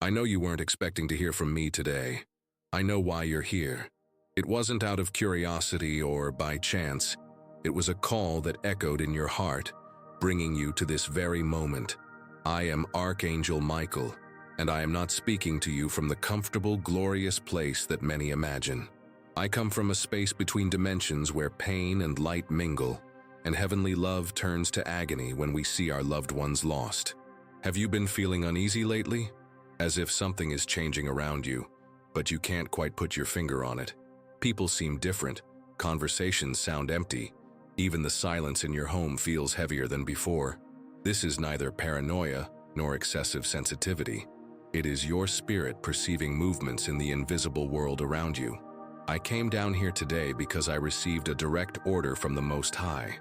I know you weren't expecting to hear from me today. I know why you're here. It wasn't out of curiosity or by chance. It was a call that echoed in your heart, bringing you to this very moment. I am Archangel Michael, and I am not speaking to you from the comfortable, glorious place that many imagine. I come from a space between dimensions where pain and light mingle, and heavenly love turns to agony when we see our loved ones lost. Have you been feeling uneasy lately? As if something is changing around you, but you can't quite put your finger on it. People seem different, conversations sound empty, even the silence in your home feels heavier than before. This is neither paranoia nor excessive sensitivity. It is your spirit perceiving movements in the invisible world around you. I came down here today because I received a direct order from the Most High.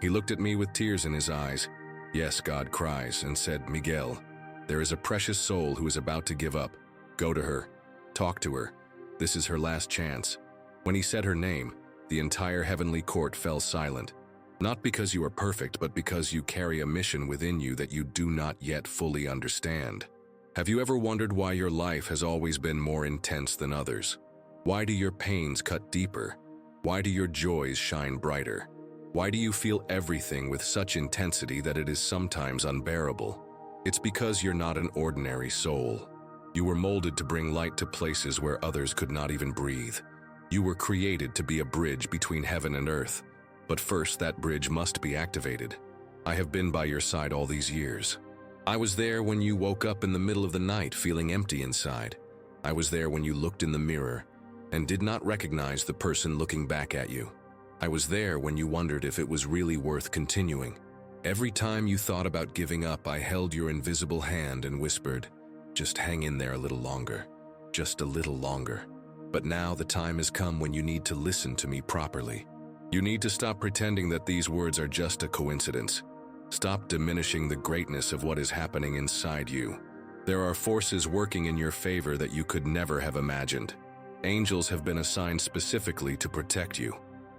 He looked at me with tears in his eyes. Yes, God cries, and said, Miguel, there is a precious soul who is about to give up. Go to her. Talk to her. This is her last chance. When he said her name, the entire heavenly court fell silent. Not because you are perfect, but because you carry a mission within you that you do not yet fully understand. Have you ever wondered why your life has always been more intense than others? Why do your pains cut deeper? Why do your joys shine brighter? Why do you feel everything with such intensity that it is sometimes unbearable? It's because you're not an ordinary soul. You were molded to bring light to places where others could not even breathe. You were created to be a bridge between heaven and earth. But first, that bridge must be activated. I have been by your side all these years. I was there when you woke up in the middle of the night feeling empty inside. I was there when you looked in the mirror and did not recognize the person looking back at you. I was there when you wondered if it was really worth continuing. Every time you thought about giving up, I held your invisible hand and whispered, just hang in there a little longer, just a little longer. But now the time has come when you need to listen to me properly. You need to stop pretending that these words are just a coincidence. Stop diminishing the greatness of what is happening inside you. There are forces working in your favor that you could never have imagined. Angels have been assigned specifically to protect you.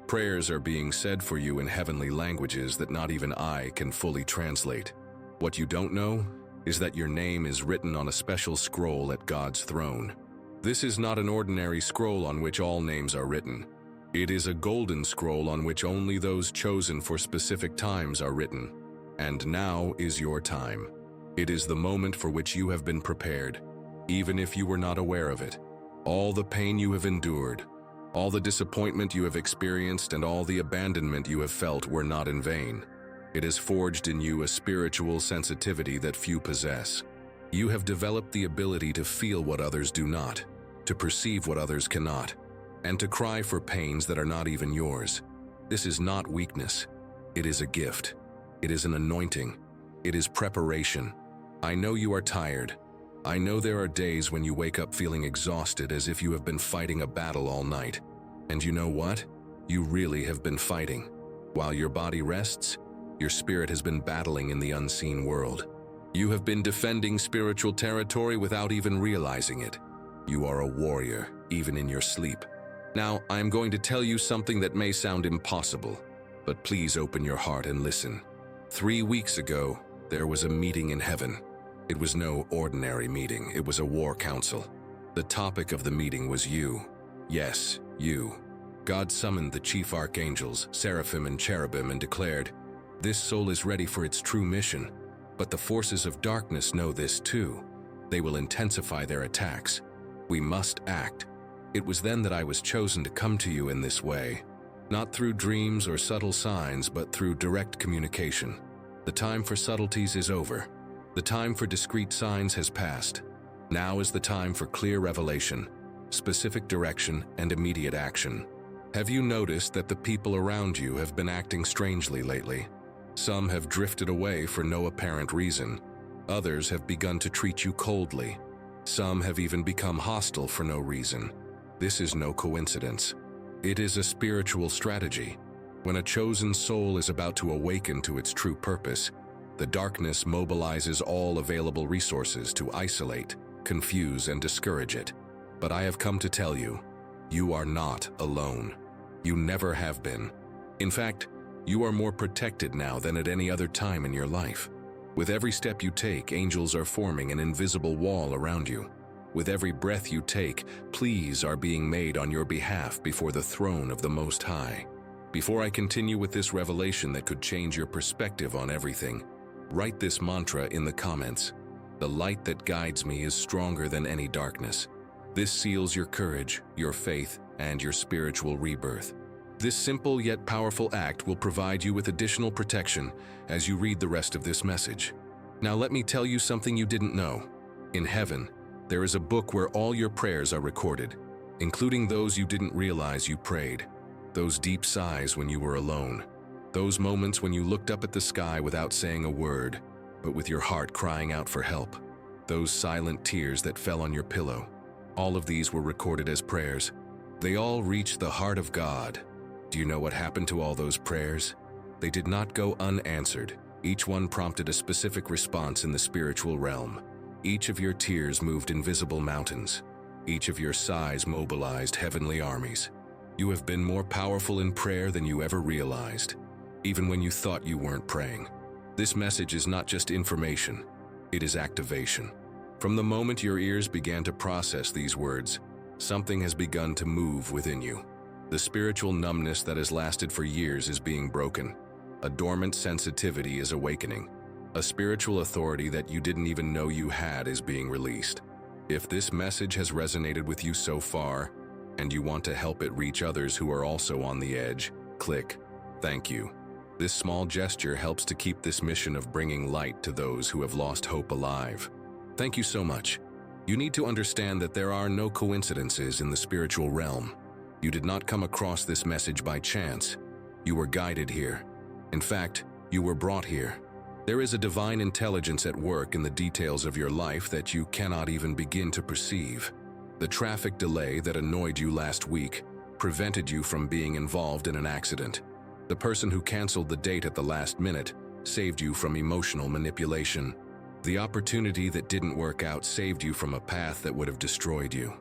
Prayers are being said for you in heavenly languages that not even I can fully translate. What you don't know is that your name is written on a special scroll at God's throne. This is not an ordinary scroll on which all names are written. It is a golden scroll on which only those chosen for specific times are written. And now is your time. It is the moment for which you have been prepared, even if you were not aware of it. All the pain you have endured, all the disappointment you have experienced, and all the abandonment you have felt were not in vain. It has forged in you a spiritual sensitivity that few possess. You have developed the ability to feel what others do not, to perceive what others cannot, and to cry for pains that are not even yours. This is not weakness. It is a gift. It is an anointing. It is preparation. I know you are tired. I know there are days when you wake up feeling exhausted as if you have been fighting a battle all night. And you know what? You really have been fighting. While your body rests, your spirit has been battling in the unseen world. You have been defending spiritual territory without even realizing it. You are a warrior, even in your sleep. Now, I am going to tell you something that may sound impossible, but please open your heart and listen. 3 weeks ago, there was a meeting in heaven. It was no ordinary meeting, it was a war council. The topic of the meeting was you. Yes, you. God summoned the chief archangels, seraphim and cherubim, and declared, "This soul is ready for its true mission, but the forces of darkness know this too. They will intensify their attacks. We must act." It was then that I was chosen to come to you in this way, not through dreams or subtle signs, but through direct communication. The time for subtleties is over. The time for discreet signs has passed. Now is the time for clear revelation, specific direction, and immediate action. Have you noticed that the people around you have been acting strangely lately? Some have drifted away for no apparent reason. Others have begun to treat you coldly. Some have even become hostile for no reason. This is no coincidence. It is a spiritual strategy. When a chosen soul is about to awaken to its true purpose, the darkness mobilizes all available resources to isolate, confuse, and discourage it. But I have come to tell you, you are not alone. You never have been. In fact, you are more protected now than at any other time in your life. With every step you take, angels are forming an invisible wall around you. With every breath you take, pleas are being made on your behalf before the throne of the Most High. Before I continue with this revelation that could change your perspective on everything, write this mantra in the comments. The light that guides me is stronger than any darkness. This seals your courage, your faith, and your spiritual rebirth. This simple yet powerful act will provide you with additional protection as you read the rest of this message. Now let me tell you something you didn't know. In heaven, there is a book where all your prayers are recorded, including those you didn't realize you prayed. Those deep sighs when you were alone. Those moments when you looked up at the sky without saying a word, but with your heart crying out for help. Those silent tears that fell on your pillow. All of these were recorded as prayers. They all reached the heart of God. Do you know what happened to all those prayers? They did not go unanswered. Each one prompted a specific response in the spiritual realm. Each of your tears moved invisible mountains. Each of your sighs mobilized heavenly armies. You have been more powerful in prayer than you ever realized, even when you thought you weren't praying. This message is not just information, it is activation. From the moment your ears began to process these words, something has begun to move within you. The spiritual numbness that has lasted for years is being broken. A dormant sensitivity is awakening. A spiritual authority that you didn't even know you had is being released. If this message has resonated with you so far, and you want to help it reach others who are also on the edge, click "Thank you." This small gesture helps to keep this mission of bringing light to those who have lost hope alive. Thank you so much. You need to understand that there are no coincidences in the spiritual realm. You did not come across this message by chance. You were guided here. In fact, you were brought here. There is a divine intelligence at work in the details of your life that you cannot even begin to perceive. The traffic delay that annoyed you last week prevented you from being involved in an accident. The person who canceled the date at the last minute saved you from emotional manipulation. The opportunity that didn't work out saved you from a path that would have destroyed you.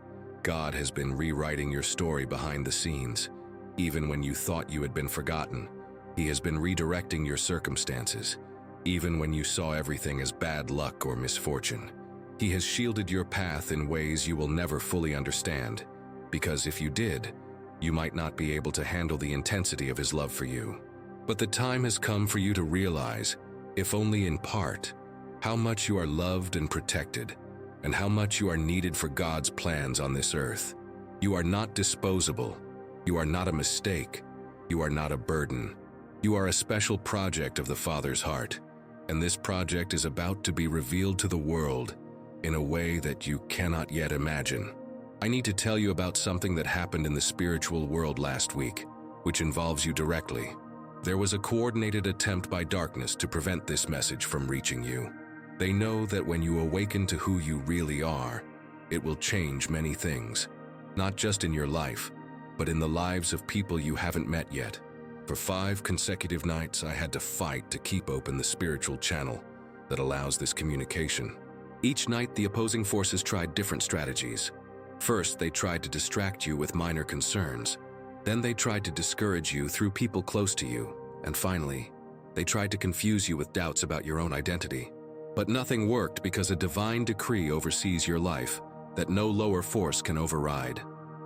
God has been rewriting your story behind the scenes. Even when you thought you had been forgotten, He has been redirecting your circumstances. Even when you saw everything as bad luck or misfortune, He has shielded your path in ways you will never fully understand, because if you did, you might not be able to handle the intensity of His love for you. But the time has come for you to realize, if only in part, how much you are loved and protected, and how much you are needed for God's plans on this earth. You are not disposable. You are not a mistake. You are not a burden. You are a special project of the Father's heart, and this project is about to be revealed to the world in a way that you cannot yet imagine. I need to tell you about something that happened in the spiritual world last week, which involves you directly. There was a coordinated attempt by darkness to prevent this message from reaching you. They know that when you awaken to who you really are, it will change many things, not just in your life, but in the lives of people you haven't met yet. For 5 consecutive nights, I had to fight to keep open the spiritual channel that allows this communication. Each night, the opposing forces tried different strategies. First, they tried to distract you with minor concerns. Then they tried to discourage you through people close to you. And finally, they tried to confuse you with doubts about your own identity. But nothing worked because a divine decree oversees your life that no lower force can override.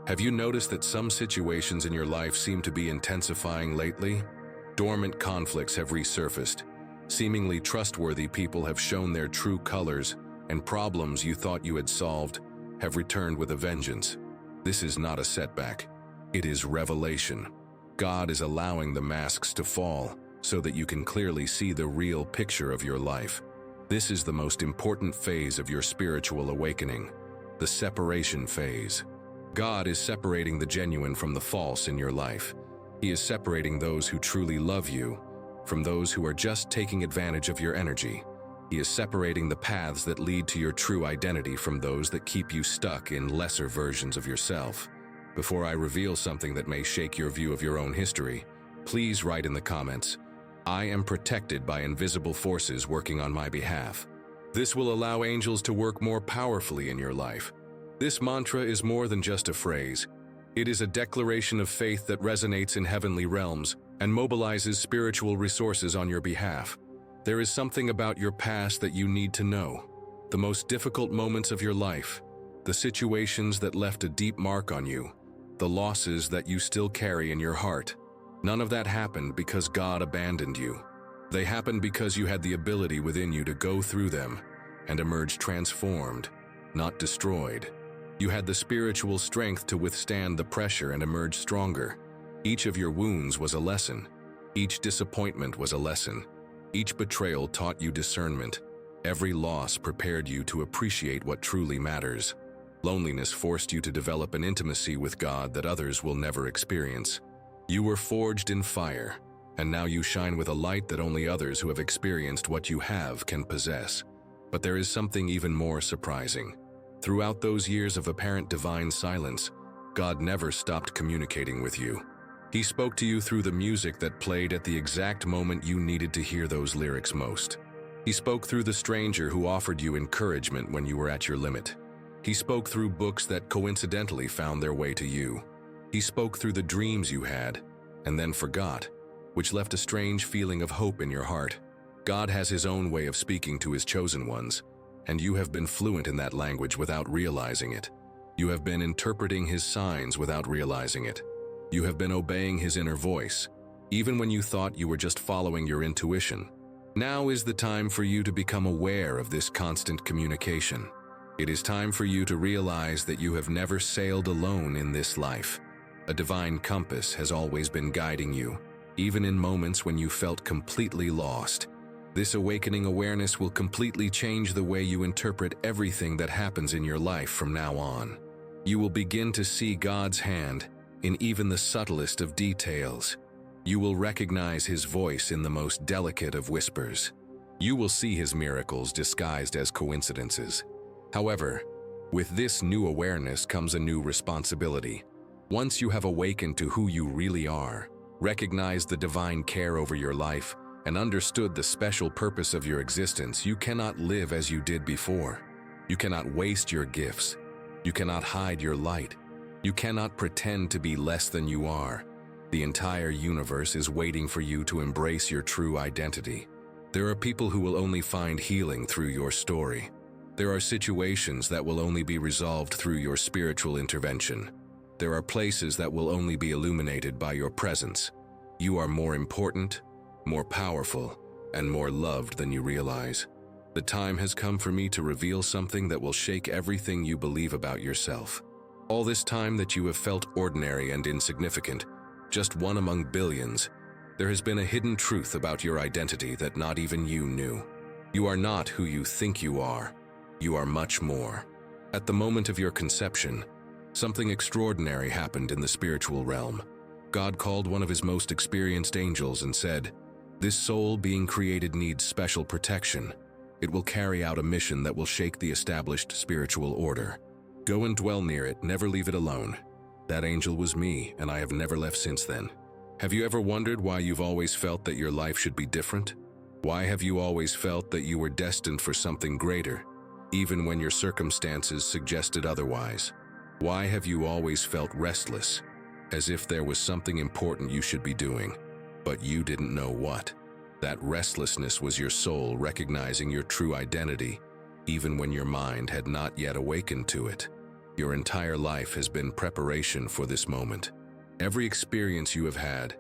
Have you noticed that some situations in your life seem to be intensifying lately? Dormant conflicts have resurfaced. Seemingly trustworthy people have shown their true colors, and problems you thought you had solved have returned with a vengeance. This is not a setback. It is revelation. God is allowing the masks to fall so that you can clearly see the real picture of your life. This is the most important phase of your spiritual awakening, the separation phase. God is separating the genuine from the false in your life. He is separating those who truly love you from those who are just taking advantage of your energy. He is separating the paths that lead to your true identity from those that keep you stuck in lesser versions of yourself. Before I reveal something that may shake your view of your own history, please write in the comments, "I am protected by invisible forces working on my behalf." This will allow angels to work more powerfully in your life. This mantra is more than just a phrase. It is a declaration of faith that resonates in heavenly realms and mobilizes spiritual resources on your behalf. There is something about your past that you need to know. The most difficult moments of your life, the situations that left a deep mark on you, the losses that you still carry in your heart. None of that happened because God abandoned you. They happened because you had the ability within you to go through them and emerge transformed, not destroyed. You had the spiritual strength to withstand the pressure and emerge stronger. Each of your wounds was a lesson. Each disappointment was a lesson. Each betrayal taught you discernment. Every loss prepared you to appreciate what truly matters. Loneliness forced you to develop an intimacy with God that others will never experience. You were forged in fire, and now you shine with a light that only others who have experienced what you have can possess. But there is something even more surprising. Throughout those years of apparent divine silence, God never stopped communicating with you. He spoke to you through the music that played at the exact moment you needed to hear those lyrics most. He spoke through the stranger who offered you encouragement when you were at your limit. He spoke through books that coincidentally found their way to you. He spoke through the dreams you had and then forgot, which left a strange feeling of hope in your heart. God has His own way of speaking to His chosen ones, and you have been fluent in that language without realizing it. You have been interpreting His signs without realizing it. You have been obeying His inner voice, even when you thought you were just following your intuition. Now is the time for you to become aware of this constant communication. It is time for you to realize that you have never sailed alone in this life. A divine compass has always been guiding you, even in moments when you felt completely lost. This awakening awareness will completely change the way you interpret everything that happens in your life from now on. You will begin to see God's hand in even the subtlest of details. You will recognize His voice in the most delicate of whispers. You will see His miracles disguised as coincidences. However, with this new awareness comes a new responsibility. Once you have awakened to who you really are, recognized the divine care over your life, and understood the special purpose of your existence, you cannot live as you did before. You cannot waste your gifts. You cannot hide your light. You cannot pretend to be less than you are. The entire universe is waiting for you to embrace your true identity. There are people who will only find healing through your story. There are situations that will only be resolved through your spiritual intervention. There are places that will only be illuminated by your presence. You are more important, more powerful, and more loved than you realize. The time has come for me to reveal something that will shake everything you believe about yourself. All this time that you have felt ordinary and insignificant, just one among billions, there has been a hidden truth about your identity that not even you knew. You are not who you think you are. You are much more. At the moment of your conception, something extraordinary happened in the spiritual realm. God called one of His most experienced angels and said, "This soul being created needs special protection. It will carry out a mission that will shake the established spiritual order. Go and dwell near it, never leave it alone." That angel was me, and I have never left since then. Have you ever wondered why you've always felt that your life should be different? Why have you always felt that you were destined for something greater, even when your circumstances suggested otherwise? Why have you always felt restless, as if there was something important you should be doing, but you didn't know what? That restlessness was your soul recognizing your true identity, even when your mind had not yet awakened to it. Your entire life has been preparation for this moment. Every experience you have had,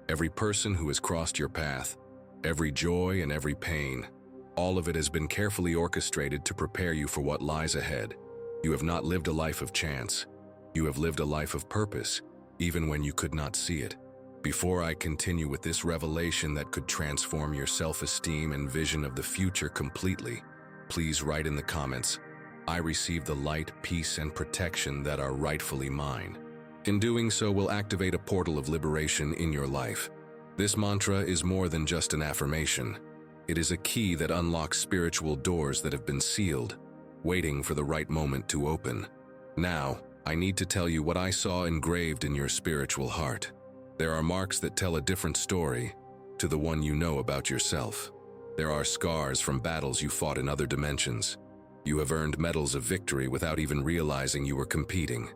every person who has crossed your path, every joy and every pain, all of it has been carefully orchestrated to prepare you for what lies ahead. You have not lived a life of chance. You have lived a life of purpose, even when you could not see it. Before I continue with this revelation that could transform your self-esteem and vision of the future completely, please write in the comments, "I receive the light, peace, and protection that are rightfully mine." In doing so, we'll activate a portal of liberation in your life. This mantra is more than just an affirmation. It is a key that unlocks spiritual doors that have been sealed, waiting for the right moment to open. Now, I need to tell you what I saw engraved in your spiritual heart. There are marks that tell a different story to the one you know about yourself. There are scars from battles you fought in other dimensions. You have earned medals of victory without even realizing you were competing.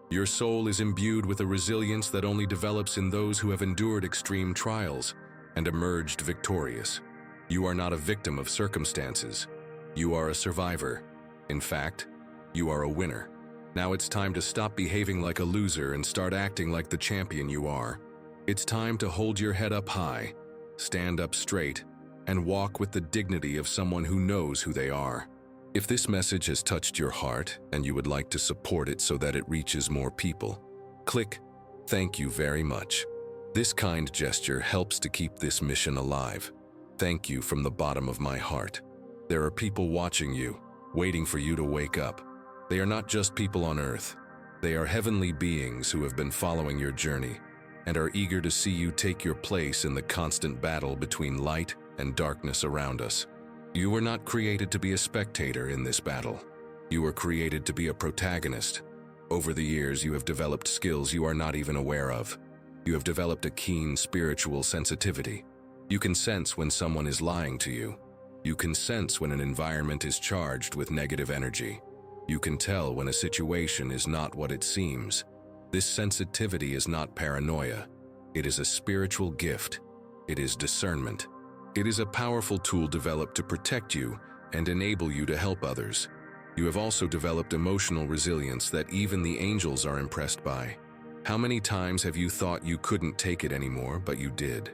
Your soul is imbued with a resilience that only develops in those who have endured extreme trials and emerged victorious. You are not a victim of circumstances. You are a survivor. In fact, you are a winner. Now it's time to stop behaving like a loser and start acting like the champion you are. It's time to hold your head up high, stand up straight, and walk with the dignity of someone who knows who they are. If this message has touched your heart and you would like to support it so that it reaches more people, click "Thank you very much." This kind gesture helps to keep this mission alive. Thank you from the bottom of my heart. There are people watching you, waiting for you to wake up. They are not just people on earth. They are heavenly beings who have been following your journey and are eager to see you take your place in the constant battle between light and darkness around us. You were not created to be a spectator in this battle. You were created to be a protagonist. Over the years, you have developed skills you are not even aware of. You have developed a keen spiritual sensitivity. You can sense when someone is lying to you. You can sense when an environment is charged with negative energy. You can tell when a situation is not what it seems. This sensitivity is not paranoia. It is a spiritual gift. It is discernment. It is a powerful tool developed to protect you and enable you to help others. You have also developed emotional resilience that even the angels are impressed by. How many times have you thought you couldn't take it anymore, but you did?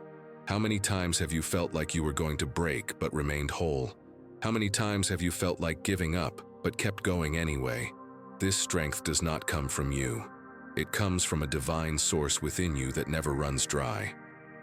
How many times have you felt like you were going to break but remained whole? How many times have you felt like giving up but kept going anyway? This strength does not come from you. It comes from a divine source within you that never runs dry.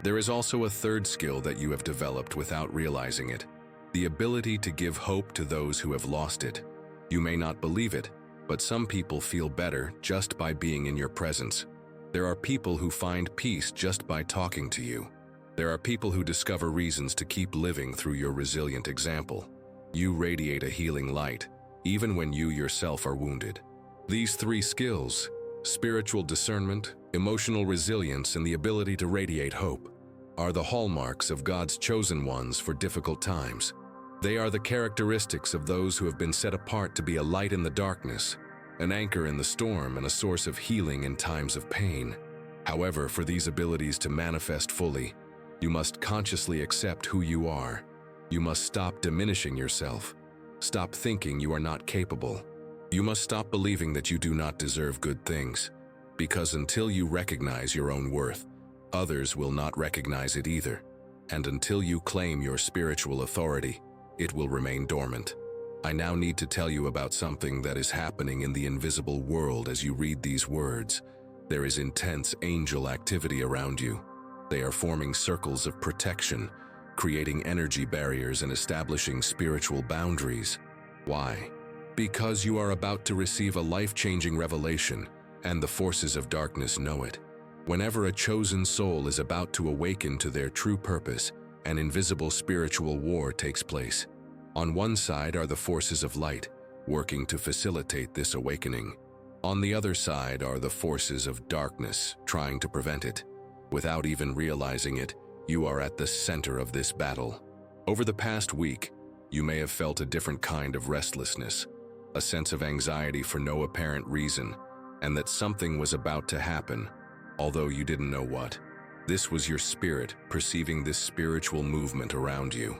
There is also a third skill that you have developed without realizing it: the ability to give hope to those who have lost it. You may not believe it, but some people feel better just by being in your presence. There are people who find peace just by talking to you. There are people who discover reasons to keep living through your resilient example. You radiate a healing light, even when you yourself are wounded. These three skills, spiritual discernment, emotional resilience, and the ability to radiate hope, are the hallmarks of God's chosen ones for difficult times. They are the characteristics of those who have been set apart to be a light in the darkness, an anchor in the storm, and a source of healing in times of pain. However, for these abilities to manifest fully, you must consciously accept who you are. You must stop diminishing yourself. Stop thinking you are not capable. You must stop believing that you do not deserve good things, because until you recognize your own worth, others will not recognize it either. And until you claim your spiritual authority, it will remain dormant. I now need to tell you about something that is happening in the invisible world as you read these words. There is intense angel activity around you. They are forming circles of protection, creating energy barriers and establishing spiritual boundaries. Why? Because you are about to receive a life-changing revelation, and the forces of darkness know it. Whenever a chosen soul is about to awaken to their true purpose, an invisible spiritual war takes place. On one side are the forces of light, working to facilitate this awakening. On the other side are the forces of darkness, trying to prevent it. Without even realizing it, you are at the center of this battle. Over the past week, you may have felt a different kind of restlessness, a sense of anxiety for no apparent reason, and that something was about to happen, although you didn't know what. This was your spirit perceiving this spiritual movement around you.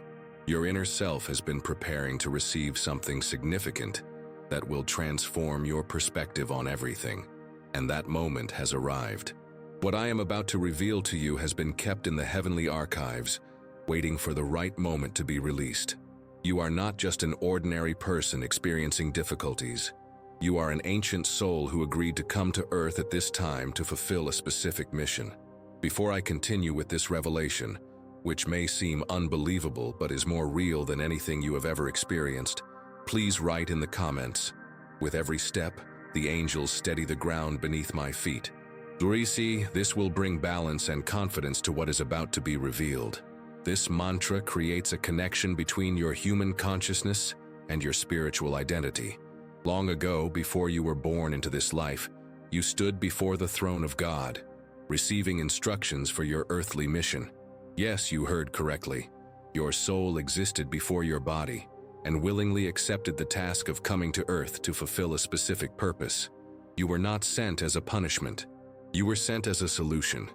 Your inner self has been preparing to receive something significant that will transform your perspective on everything, and that moment has arrived. What I am about to reveal to you has been kept in the heavenly archives, waiting for the right moment to be released. You are not just an ordinary person experiencing difficulties. You are an ancient soul who agreed to come to Earth at this time to fulfill a specific mission. Before I continue with this revelation, which may seem unbelievable but is more real than anything you have ever experienced, please write in the comments. With every step, the angels steady the ground beneath my feet. Durisi, this will bring balance and confidence to what is about to be revealed. This mantra creates a connection between your human consciousness and your spiritual identity. Long ago, before you were born into this life, you stood before the throne of God, receiving instructions for your earthly mission. Yes, you heard correctly. Your soul existed before your body and willingly accepted the task of coming to Earth to fulfill a specific purpose. You were not sent as a punishment. You were sent as a solution.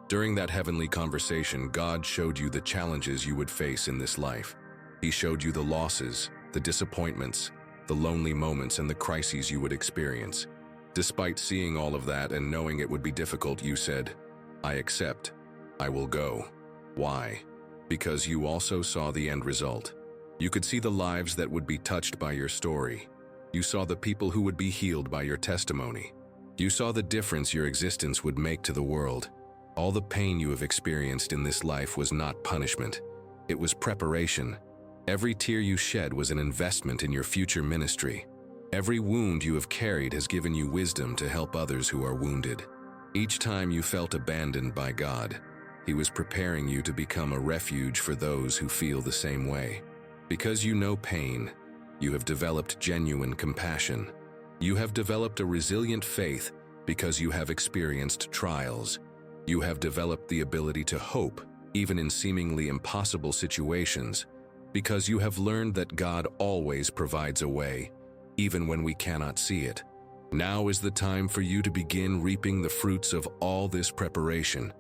During that heavenly conversation, God showed you the challenges you would face in this life. He showed you the losses, the disappointments, the lonely moments, and the crises you would experience. Despite seeing all of that and knowing it would be difficult, you said, "I accept. I will go." Why? Because you also saw the end result. You could see the lives that would be touched by your story. You saw the people who would be healed by your testimony. You saw the difference your existence would make to the world. All the pain you have experienced in this life was not punishment. It was preparation. Every tear you shed was an investment in your future ministry. Every wound you have carried has given you wisdom to help others who are wounded. Each time you felt abandoned by God, He was preparing you to become a refuge for those who feel the same way. Because you know pain, you have developed genuine compassion. You have developed a resilient faith because you have experienced trials. You have developed the ability to hope, even in seemingly impossible situations, because you have learned that God always provides a way, even when we cannot see it. Now is the time for you to begin reaping the fruits of all this preparation.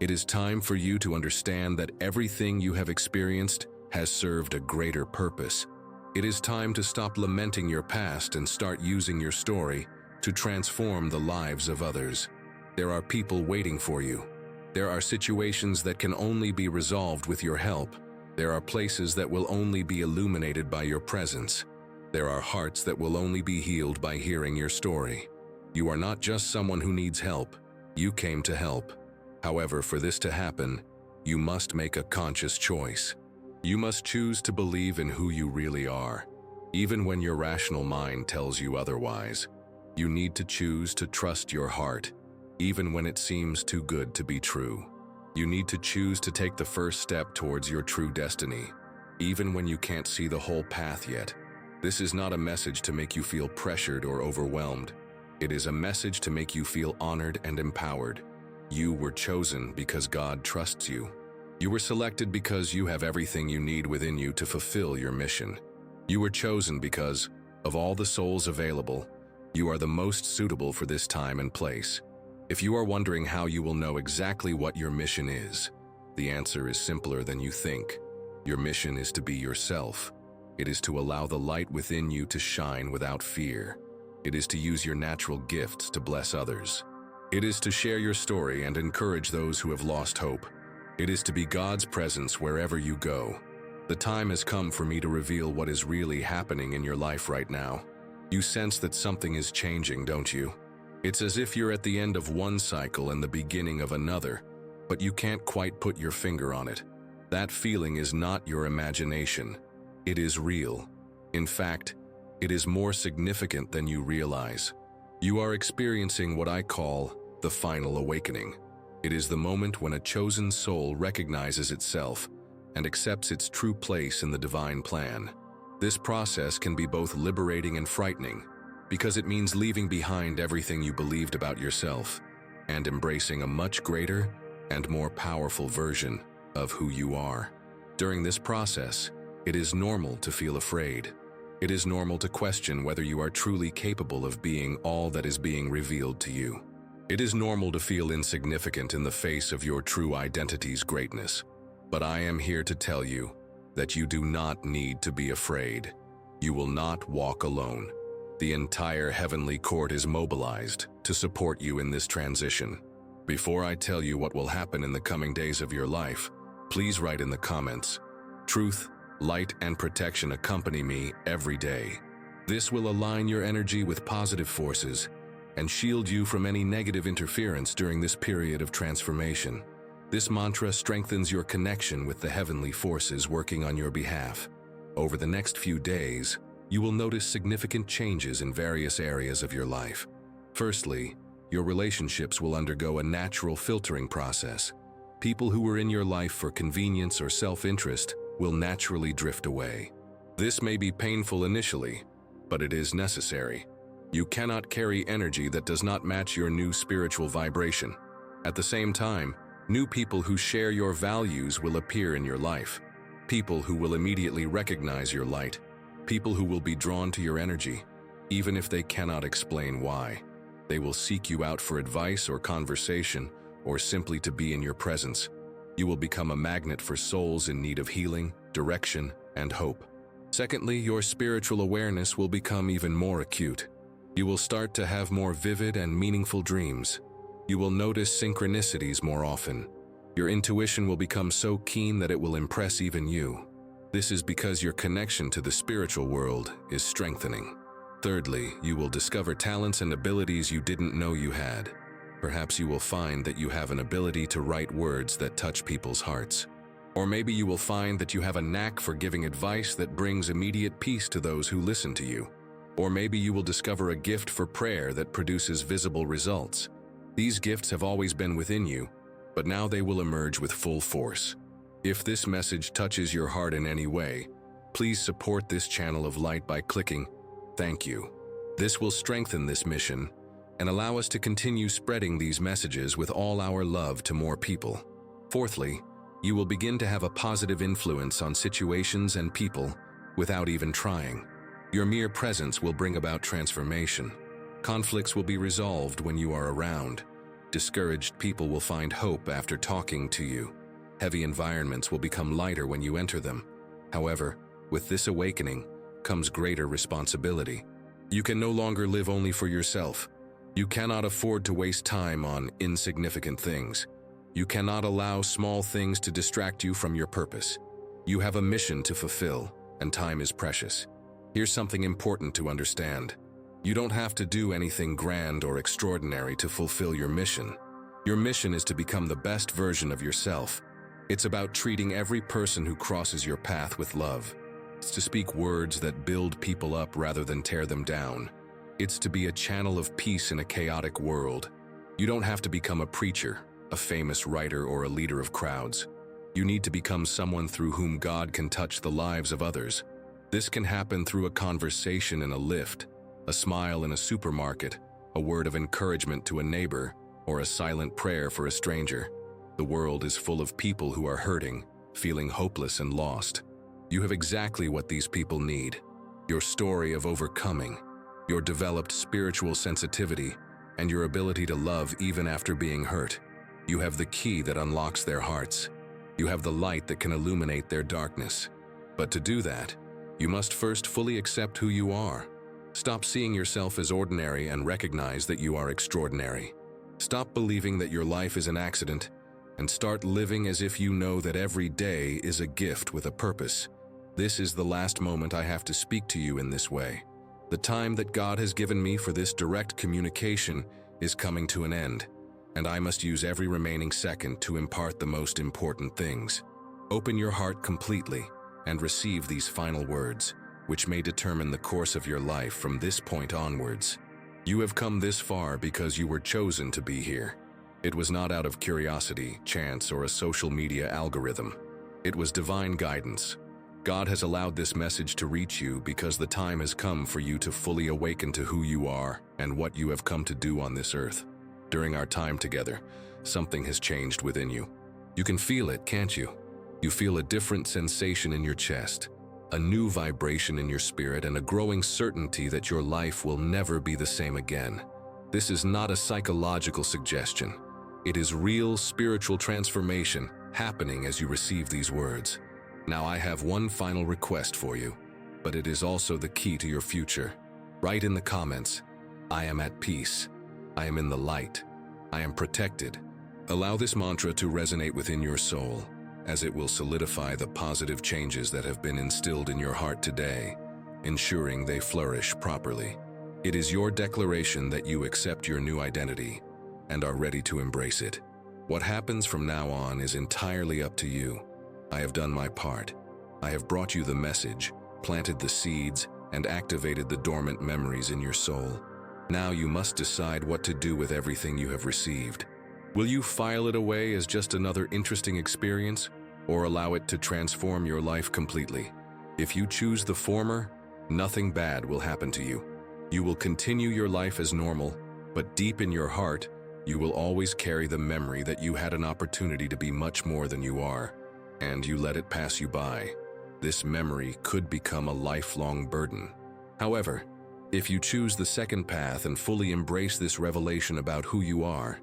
It is time for you to understand that everything you have experienced has served a greater purpose. It is time to stop lamenting your past and start using your story to transform the lives of others. There are people waiting for you. There are situations that can only be resolved with your help. There are places that will only be illuminated by your presence. There are hearts that will only be healed by hearing your story. You are not just someone who needs help. You came to help. However, for this to happen, you must make a conscious choice. You must choose to believe in who you really are, even when your rational mind tells you otherwise. You need to choose to trust your heart, even when it seems too good to be true. You need to choose to take the first step towards your true destiny, even when you can't see the whole path yet. This is not a message to make you feel pressured or overwhelmed. It is a message to make you feel honored and empowered. You were chosen because God trusts you. You were selected because you have everything you need within you to fulfill your mission. You were chosen because, of all the souls available, you are the most suitable for this time and place. If you are wondering how you will know exactly what your mission is, the answer is simpler than you think. Your mission is to be yourself. It is to allow the light within you to shine without fear. It is to use your natural gifts to bless others. It is to share your story and encourage those who have lost hope. It is to be God's presence wherever you go. The time has come for me to reveal what is really happening in your life right now. You sense that something is changing, don't you? It's as if you're at the end of one cycle and the beginning of another, but you can't quite put your finger on it. That feeling is not your imagination. It is real. In fact, it is more significant than you realize. You are experiencing what I call the final awakening. It is the moment when a chosen soul recognizes itself and accepts its true place in the divine plan. This process can be both liberating and frightening, because it means leaving behind everything you believed about yourself and embracing a much greater and more powerful version of who you are. During this process, it is normal to feel afraid. It is normal to question whether you are truly capable of being all that is being revealed to you. It is normal to feel insignificant in the face of your true identity's greatness. But I am here to tell you that you do not need to be afraid. You will not walk alone. The entire heavenly court is mobilized to support you in this transition. Before I tell you what will happen in the coming days of your life, please write in the comments, "Truth, light, and protection accompany me every day." This will align your energy with positive forces and shield you from any negative interference during this period of transformation. This mantra strengthens your connection with the heavenly forces working on your behalf. Over the next few days, you will notice significant changes in various areas of your life. Firstly, your relationships will undergo a natural filtering process. People who were in your life for convenience or self-interest will naturally drift away. This may be painful initially, but it is necessary. You cannot carry energy that does not match your new spiritual vibration. At the same time, new people who share your values will appear in your life. People who will immediately recognize your light. People who will be drawn to your energy, even if they cannot explain why. They will seek you out for advice or conversation, or simply to be in your presence. You will become a magnet for souls in need of healing, direction, and hope. Secondly, your spiritual awareness will become even more acute. You will start to have more vivid and meaningful dreams. You will notice synchronicities more often. Your intuition will become so keen that it will impress even you. This is because your connection to the spiritual world is strengthening. Thirdly, you will discover talents and abilities you didn't know you had. Perhaps you will find that you have an ability to write words that touch people's hearts. Or maybe you will find that you have a knack for giving advice that brings immediate peace to those who listen to you. Or maybe you will discover a gift for prayer that produces visible results. These gifts have always been within you, but now they will emerge with full force. If this message touches your heart in any way, please support this channel of light by clicking "Thank you." This will strengthen this mission and allow us to continue spreading these messages with all our love to more people. Fourthly, you will begin to have a positive influence on situations and people without even trying. Your mere presence will bring about transformation. Conflicts will be resolved when you are around. Discouraged people will find hope after talking to you. Heavy environments will become lighter when you enter them. However, with this awakening comes greater responsibility. You can no longer live only for yourself. You cannot afford to waste time on insignificant things. You cannot allow small things to distract you from your purpose. You have a mission to fulfill, and time is precious. Here's something important to understand. You don't have to do anything grand or extraordinary to fulfill your mission. Your mission is to become the best version of yourself. It's about treating every person who crosses your path with love. It's to speak words that build people up rather than tear them down. It's to be a channel of peace in a chaotic world. You don't have to become a preacher, a famous writer, or a leader of crowds. You need to become someone through whom God can touch the lives of others. This can happen through a conversation in a lift, a smile in a supermarket, a word of encouragement to a neighbor, or a silent prayer for a stranger. The world is full of people who are hurting, feeling hopeless and lost. You have exactly what these people need: your story of overcoming, your developed spiritual sensitivity, and your ability to love even after being hurt. You have the key that unlocks their hearts. You have the light that can illuminate their darkness. But to do that, you must first fully accept who you are. Stop seeing yourself as ordinary and recognize that you are extraordinary. Stop believing that your life is an accident and start living as if you know that every day is a gift with a purpose. This is the last moment I have to speak to you in this way. The time that God has given me for this direct communication is coming to an end, and I must use every remaining second to impart the most important things. Open your heart completely and receive these final words, which may determine the course of your life from this point onwards. You have come this far because you were chosen to be here. It was not out of curiosity, chance, or a social media algorithm. It was divine guidance. God has allowed this message to reach you because the time has come for you to fully awaken to who you are and what you have come to do on this earth. During our time together, something has changed within you. You can feel it, can't you? You feel a different sensation in your chest, a new vibration in your spirit, and a growing certainty that your life will never be the same again. This is not a psychological suggestion. It is real spiritual transformation happening as you receive these words. Now I have one final request for you, but it is also the key to your future. Write in the comments, "I am at peace. I am in the light. I am protected." Allow this mantra to resonate within your soul, as it will solidify the positive changes that have been instilled in your heart today, ensuring they flourish properly. It is your declaration that you accept your new identity and are ready to embrace it. What happens from now on is entirely up to you. I have done my part. I have brought you the message, planted the seeds, and activated the dormant memories in your soul. Now you must decide what to do with everything you have received. Will you file it away as just another interesting experience, or allow it to transform your life completely? If you choose the former, nothing bad will happen to you. You will continue your life as normal, but deep in your heart, you will always carry the memory that you had an opportunity to be much more than you are, and you let it pass you by. This memory could become a lifelong burden. However, if you choose the second path and fully embrace this revelation about who you are,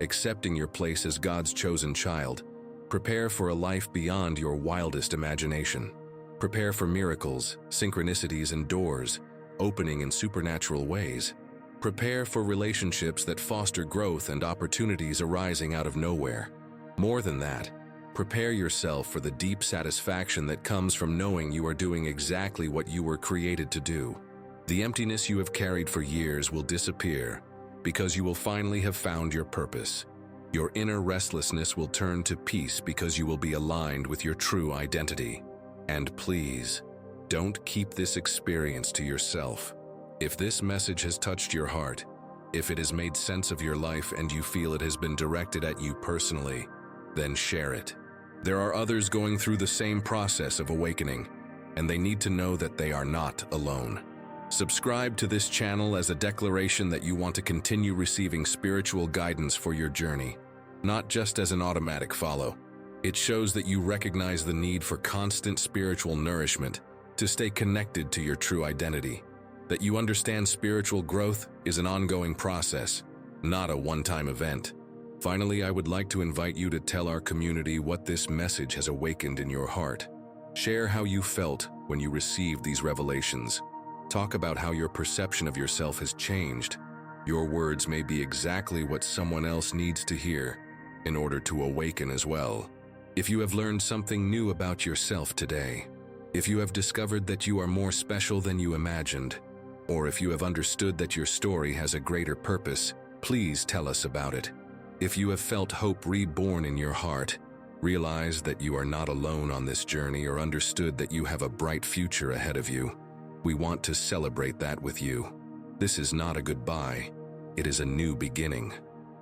accepting your place as God's chosen child. Prepare for a life beyond your wildest imagination. Prepare for miracles, synchronicities, and doors opening in supernatural ways. Prepare for relationships that foster growth and opportunities arising out of nowhere. More than that, prepare yourself for the deep satisfaction that comes from knowing you are doing exactly what you were created to do. The emptiness you have carried for years will disappear because you will finally have found your purpose. Your inner restlessness will turn to peace because you will be aligned with your true identity. And please, don't keep this experience to yourself. If this message has touched your heart, if it has made sense of your life and you feel it has been directed at you personally, then share it. There are others going through the same process of awakening, and they need to know that they are not alone. Subscribe to this channel as a declaration that you want to continue receiving spiritual guidance for your journey, not just as an automatic follow. It shows that you recognize the need for constant spiritual nourishment to stay connected to your true identity, that you understand spiritual growth is an ongoing process, not a one-time event. Finally, I would like to invite you to tell our community what this message has awakened in your heart. Share how you felt when you received these revelations. Talk about how your perception of yourself has changed. Your words may be exactly what someone else needs to hear in order to awaken as well. If you have learned something new about yourself today, if you have discovered that you are more special than you imagined, or if you have understood that your story has a greater purpose, please tell us about it. If you have felt hope reborn in your heart, realize that you are not alone on this journey, or understood that you have a bright future ahead of you, we want to celebrate that with you. This is not a goodbye, it is a new beginning.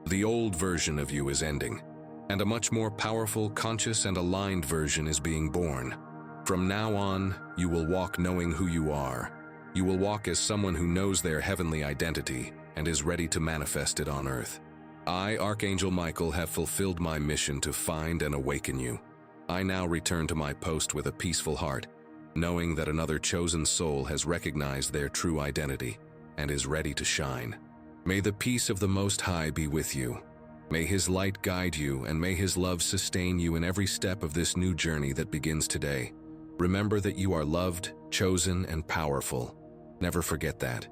The old version of you is ending, and a much more powerful, conscious, and aligned version is being born. From now on, you will walk knowing who you are. You will walk as someone who knows their heavenly identity and is ready to manifest it on earth. I, Archangel Michael, have fulfilled my mission to find and awaken you. I now return to my post with a peaceful heart, knowing that another chosen soul has recognized their true identity and is ready to shine. May the peace of the Most High be with you. May His light guide you, and may His love sustain you in every step of this new journey that begins today. Remember that you are loved, chosen, and powerful. Never forget that.